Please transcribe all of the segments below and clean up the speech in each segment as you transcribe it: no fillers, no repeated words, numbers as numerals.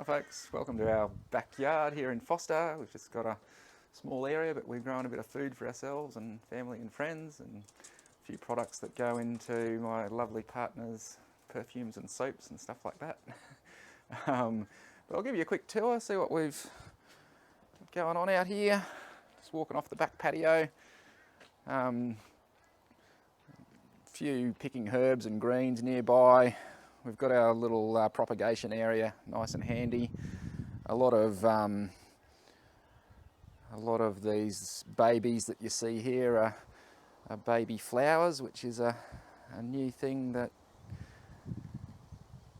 folks, welcome to our backyard here in Foster. We've just got a small area, but we've grown a bit of food for ourselves and family and friends, and a few products that go into my lovely partner's perfumes and soaps and stuff like that. But I'll give you a quick tour, see what we've got going on out here. Just walking off the back patio. Few picking herbs and greens nearby. We've got our little propagation area, nice and handy. A lot of these babies that you see here are baby flowers, which is a new thing that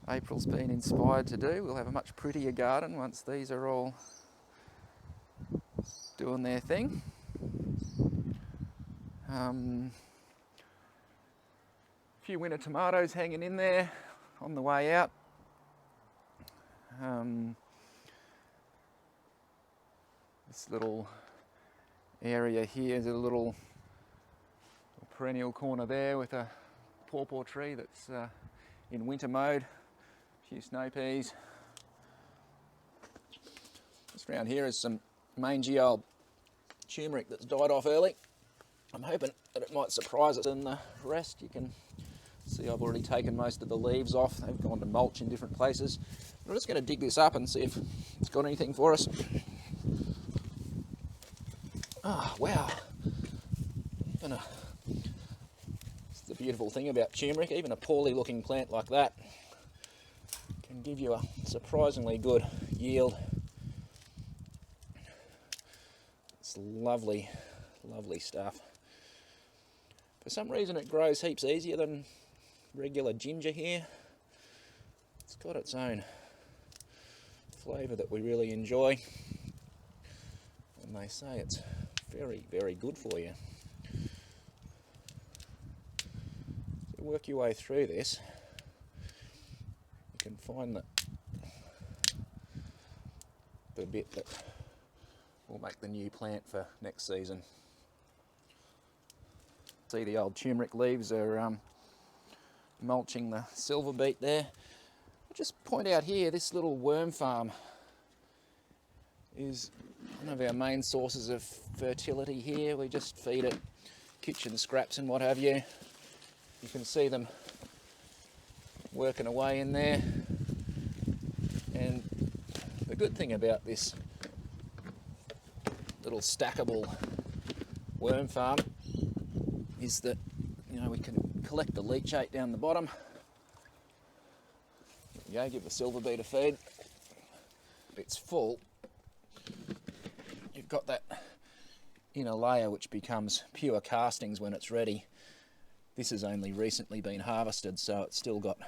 April's been inspired to do. We'll have a much prettier garden once these are all doing their thing. A few winter tomatoes hanging in there on the way out. This little area here is a little perennial corner there with a pawpaw tree that's in winter mode. A few snow peas. Just around here is some mangy old turmeric that's died off early. I'm hoping that it might surprise us in the rest. You can see I've already taken most of the leaves off. They've gone to mulch in different places. We're just going to dig this up and see if it's got anything for us. Ah, wow. It's the beautiful thing about turmeric. Even a poorly looking plant like that can give you a surprisingly good yield. It's lovely, lovely stuff. For some reason it grows heaps easier than regular ginger here. It's got its own flavour that we really enjoy, and they say it's very, very good for you. So work your way through this, you can find the bit that will make the new plant for next season. See, the old turmeric leaves are mulching the silver beet there. I'll just point out here, this little worm farm is one of our main sources of fertility here. We just feed it kitchen scraps and what have you. You can see them working away in there. And the good thing about this little stackable worm farm is that, you know, we can collect the leachate down the bottom. There we go, give the silver beet a feed. If it's full, you've got that inner layer which becomes pure castings when it's ready. This has only recently been harvested, so it's still got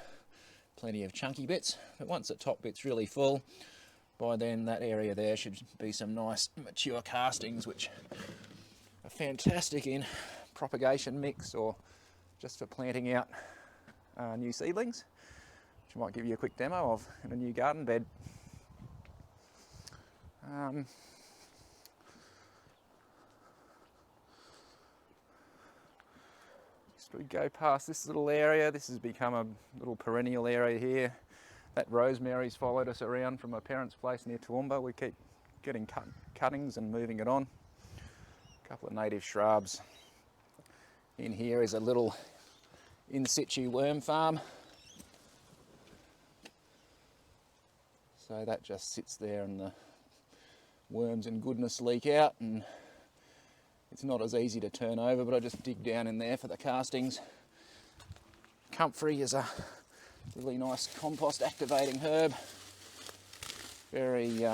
plenty of chunky bits, but once the top bit's really full, by then that area there should be some nice mature castings which are fantastic in propagation mix or just for planting out new seedlings, which I might give you a quick demo of in a new garden bed. Just we go past this little area. This has become a little perennial area here. That rosemary's followed us around from my parents' place near Toowoomba. We keep getting cuttings and moving it on. A couple of native shrubs. In here is a little in situ worm farm. So that just sits there and the worms and goodness leak out, and it's not as easy to turn over, but I just dig down in there for the castings. Comfrey is a really nice compost activating herb. Very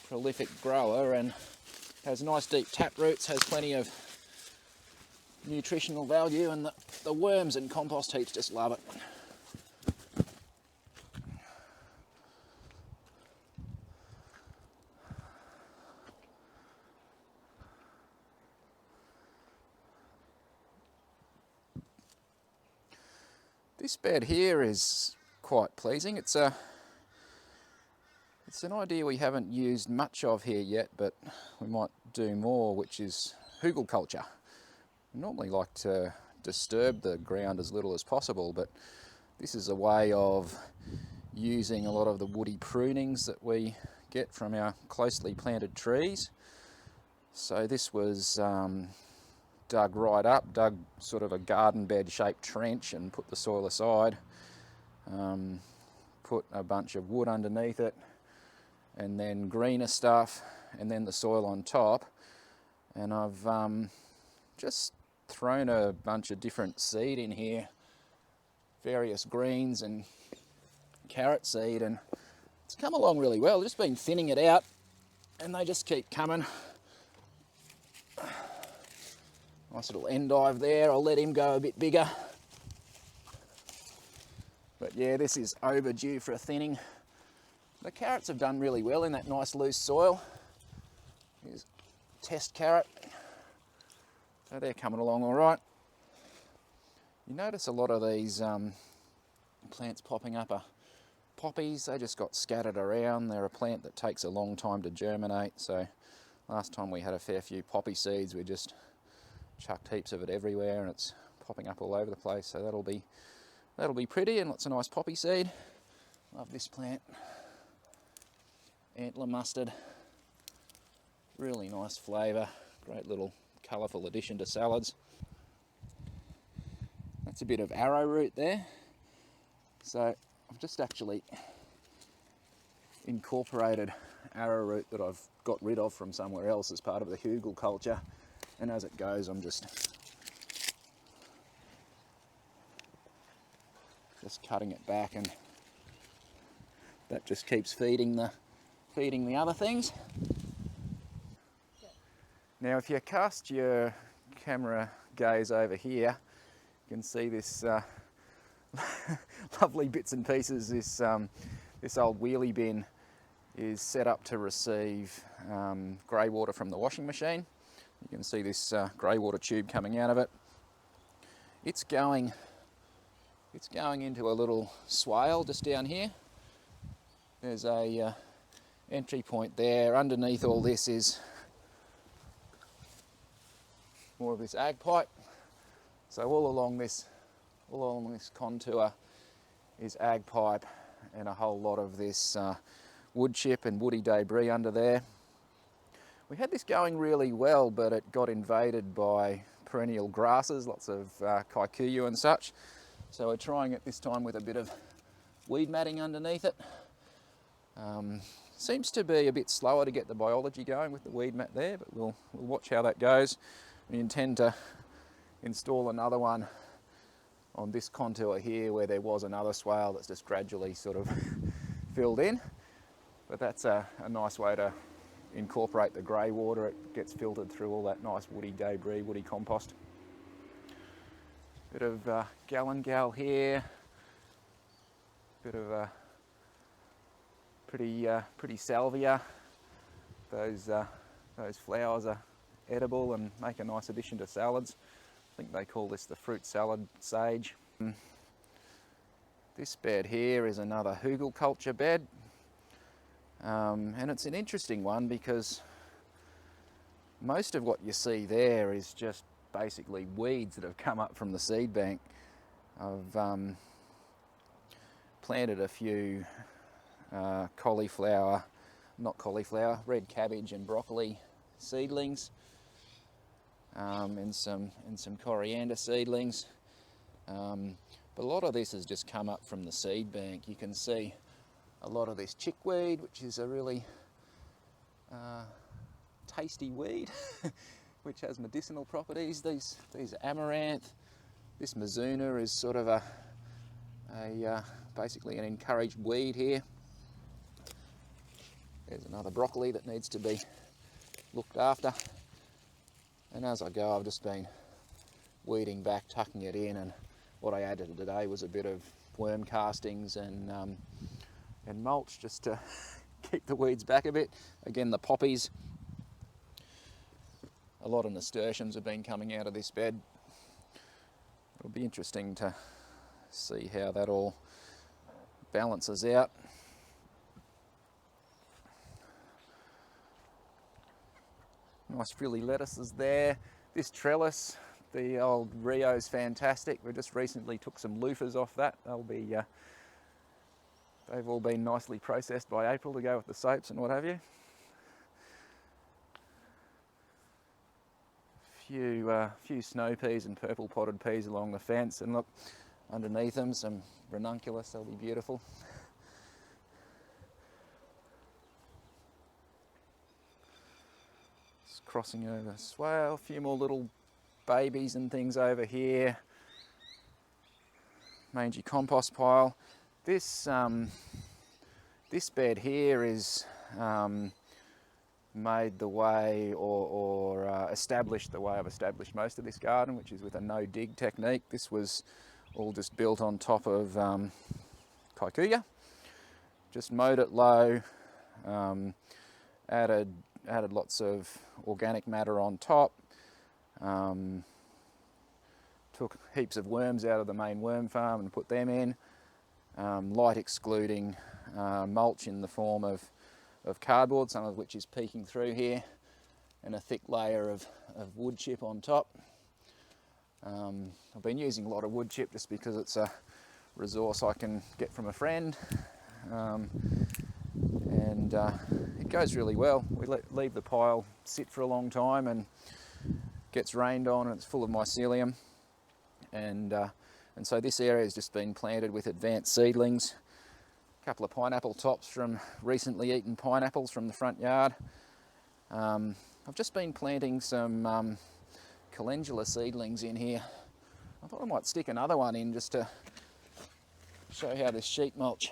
prolific grower and has nice deep tap roots, has plenty of nutritional value, and the worms and compost heaps just love it. This bed here is quite pleasing. It's an idea we haven't used much of here yet, but we might do more, which is Hugelkultur. I normally like to disturb the ground as little as possible, but this is a way of using a lot of the woody prunings that we get from our closely planted trees. So this was dug right up, dug sort of a garden bed shaped trench and put the soil aside, put a bunch of wood underneath it, and then greener stuff, and then the soil on top. And I've just thrown a bunch of different seed in here, various greens and carrot seed, and it's come along really well. I've just been thinning it out and they just keep coming. Nice little endive there, I'll let him go a bit bigger. But yeah, this is overdue for a thinning. The carrots have done really well in that nice loose soil. Here's test carrot. So they're coming along all right. You notice a lot of these plants popping up are poppies. They just got scattered around. They're a plant that takes a long time to germinate. So last time we had a fair few poppy seeds, we just chucked heaps of it everywhere and it's popping up all over the place. So that'll be pretty, and lots of nice poppy seed. Love this plant. Antler mustard. Really nice flavour. Great little colourful addition to salads. That's a bit of arrowroot there. So I've just actually incorporated arrowroot that I've got rid of from somewhere else as part of the Hugelkultur, and as it goes I'm just cutting it back, and that just keeps feeding the other things. Now if you cast your camera gaze over here, you can see this lovely bits and pieces. This old wheelie bin is set up to receive grey water from the washing machine. You can see this grey water tube coming out of it. It's going into a little swale just down here. There's a entry point there. Underneath all this is more of this ag pipe. So all along this contour is ag pipe and a whole lot of this wood chip and woody debris under there. We had this going really well, but it got invaded by perennial grasses, lots of kikuyu and such. So we're trying it this time with a bit of weed matting underneath it. Seems to be a bit slower to get the biology going with the weed mat there, but we'll watch how that goes. We intend to install another one on this contour here where there was another swale that's just gradually sort of filled in. But that's a nice way to incorporate the grey water. It gets filtered through all that nice woody debris, woody compost. Bit of galangal here. Bit of a pretty salvia. Those flowers are edible and make a nice addition to salads. I think they call this the fruit salad sage. This bed here is another Hugelkultur bed, and it's an interesting one because most of what you see there is just basically weeds that have come up from the seed bank. I've planted a few red cabbage and broccoli seedlings, and some coriander seedlings. But a lot of this has just come up from the seed bank. You can see a lot of this chickweed, which is a really tasty weed, which has medicinal properties. These amaranth. This mizuna is sort of basically an encouraged weed here. There's another broccoli that needs to be looked after. And as I go, I've just been weeding back, tucking it in, and what I added today was a bit of worm castings and mulch just to keep the weeds back a bit. Again, the poppies. A lot of nasturtiums have been coming out of this bed. It'll be interesting to see how that all balances out. Nice frilly lettuces there. This trellis, the old Rio's fantastic. We just recently took some loofahs off that. They'll They've all been nicely processed by April to go with the soaps and what have you. Few snow peas and purple potted peas along the fence, and look, underneath them some ranunculus, they'll be beautiful. Just crossing over swale, a few more little babies and things over here. Mangy compost pile. This bed here is made the way or established the way I've established most of this garden, which is with a no dig technique. This was all just built on top of kikuyu. Just mowed it low, added lots of organic matter on top, took heaps of worms out of the main worm farm and put them in, light excluding mulch in the form of cardboard, some of which is peeking through here, and a thick layer of wood chip on top. I've been using a lot of wood chip just because it's a resource I can get from a friend, and it goes really well. We leave the pile sit for a long time and gets rained on, and it's full of mycelium, and so this area has just been planted with advanced seedlings. A couple of pineapple tops from recently eaten pineapples from the front yard. I've just been planting some calendula seedlings in here. I thought I might stick another one in just to show how this sheet mulch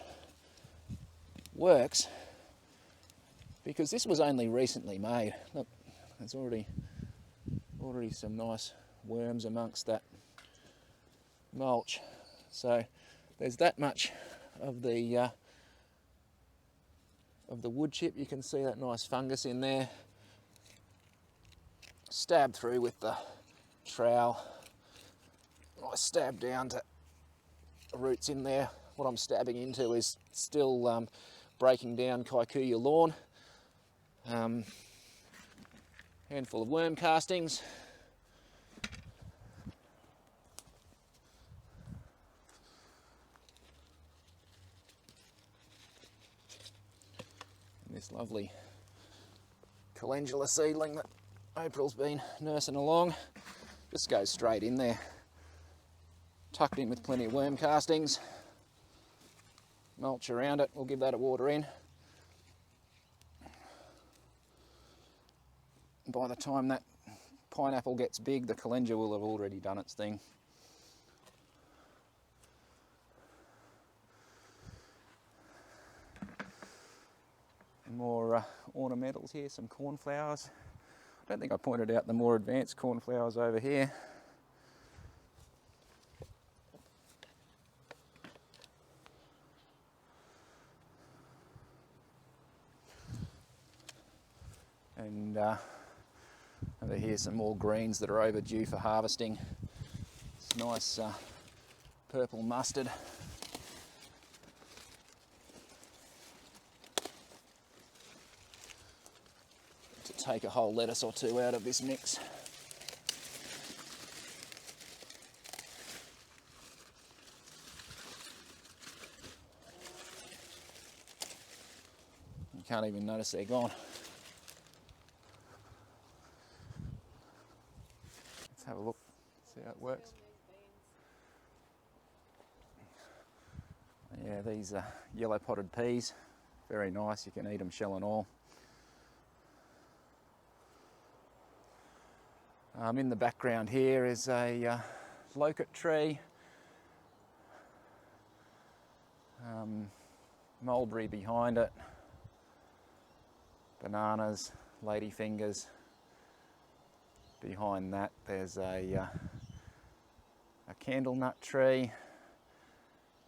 works, because this was only recently made. Look, there's already some nice worms amongst that mulch. So there's that much of the wood chip. You can see that nice fungus in there. Stab through with the trowel. I stab down to roots in there. What I'm stabbing into is still breaking down kikuyu lawn. Handful of worm castings. This lovely calendula seedling that April's been nursing along just goes straight in there, tucked in with plenty of worm castings, mulch around it. We'll give that a water in. By the time that pineapple gets big, the calendula will have already done its thing. More ornamentals here, some cornflowers. I don't think I pointed out the more advanced cornflowers over here. And over here some more greens that are overdue for harvesting. It's nice purple mustard. Take a whole lettuce or two out of this mix. You can't even notice they're gone. Let's have a look, see how it works. Yeah, these are yellow potted peas. Very nice, you can eat them shell and all. In the background here is a locust tree, mulberry behind it, bananas, ladyfingers. Behind that there's a candle nut tree.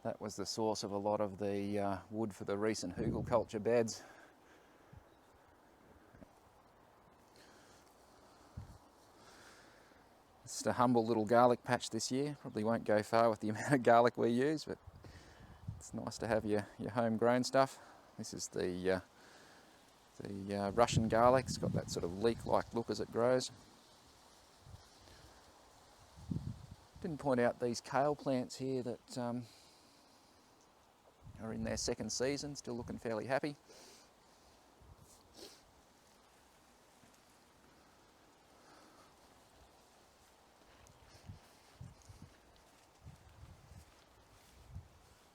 That was the source of a lot of the wood for the recent Hugelkultur beds. Just a humble little garlic patch this year. Probably won't go far with the amount of garlic we use, but it's nice to have your homegrown stuff. This is the Russian garlic. It's got that sort of leek-like look as it grows. Didn't point out these kale plants here that are in their second season, still looking fairly happy.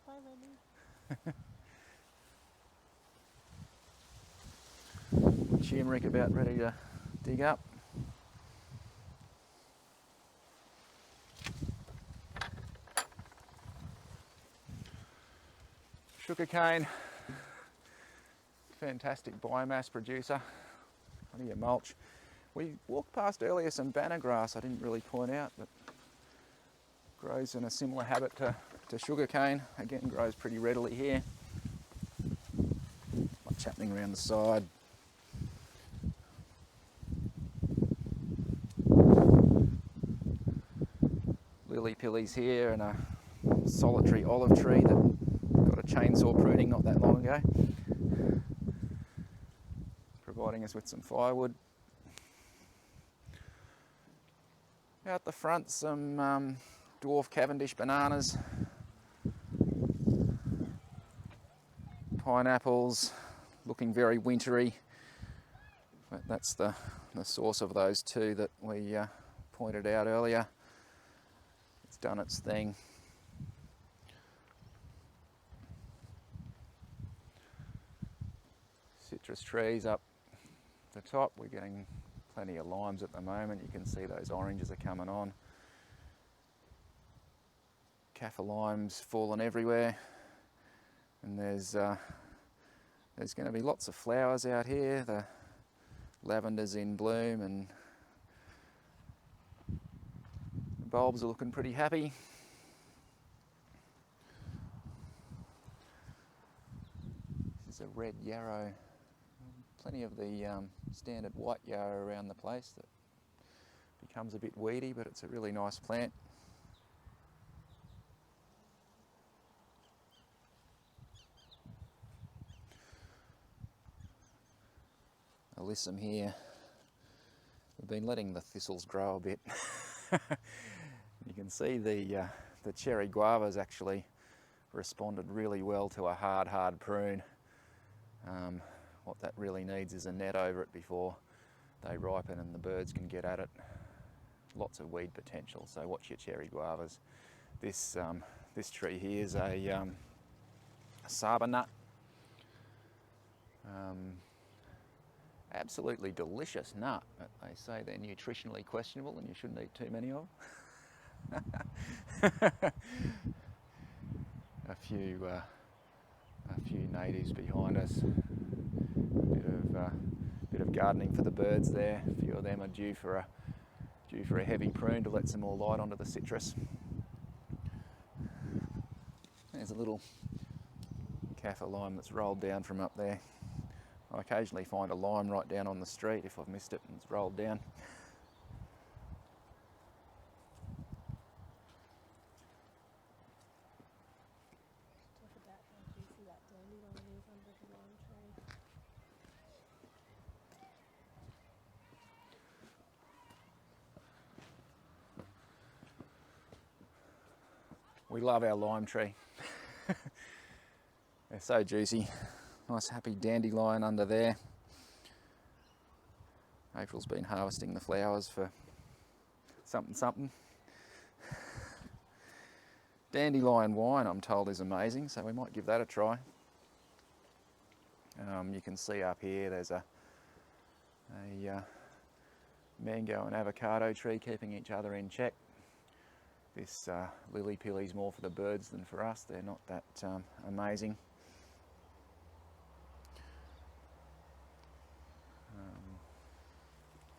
Bye, Lenny. Turmeric about ready to dig up. Sugarcane, fantastic biomass producer. Plenty of mulch. We walked past earlier some banner grass I didn't really point out, but grows in a similar habit to sugarcane. Again, grows pretty readily here. Much happening around the side. Lily pillies here and a solitary olive tree that got a chainsaw pruning not that long ago, providing us with some firewood. Out the front, some dwarf Cavendish bananas, pineapples, looking very wintry, but that's the source of those two that we pointed out earlier. It's done its thing. Citrus trees up the top, we're getting plenty of limes at the moment. You can see those oranges are coming on. Kaffir limes falling everywhere, and there's going to be lots of flowers out here. The lavender's in bloom and the bulbs are looking pretty happy. This is a red yarrow. Plenty of the standard white yarrow around the place that becomes a bit weedy, but it's a really nice plant. Alyssum here. We've been letting the thistles grow a bit. You can see the cherry guavas actually responded really well to a hard prune. What that really needs is a net over it before they ripen and the birds can get at it. Lots of weed potential, so watch your cherry guavas. This tree here is a saba nut. Absolutely delicious nut, but they say they're nutritionally questionable and you shouldn't eat too many of them. A few natives behind us. Bit of gardening for the birds there. A few of them are due for a heavy prune to let some more light onto the citrus. There's a little Kaffir lime that's rolled down from up there. I occasionally find a lime right down on the street if I've missed it and it's rolled down. Talk about how juicy that dandelion is under the lime tree. We love our lime tree. They're so juicy. Nice happy dandelion under there. April's been harvesting the flowers for something. Dandelion wine, I'm told, is amazing, so we might give that a try. You can see up here there's a mango and avocado tree keeping each other in check. This lily pilly's more for the birds than for us. They're not that amazing.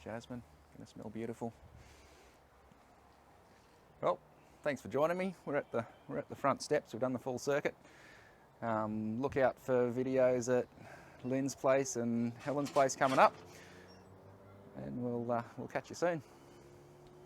Jasmine, going to smell beautiful. Well, thanks for joining me. We're at the front steps. We've done the full circuit. Look out for videos at Lynn's place and Helen's place coming up, and we'll catch you soon.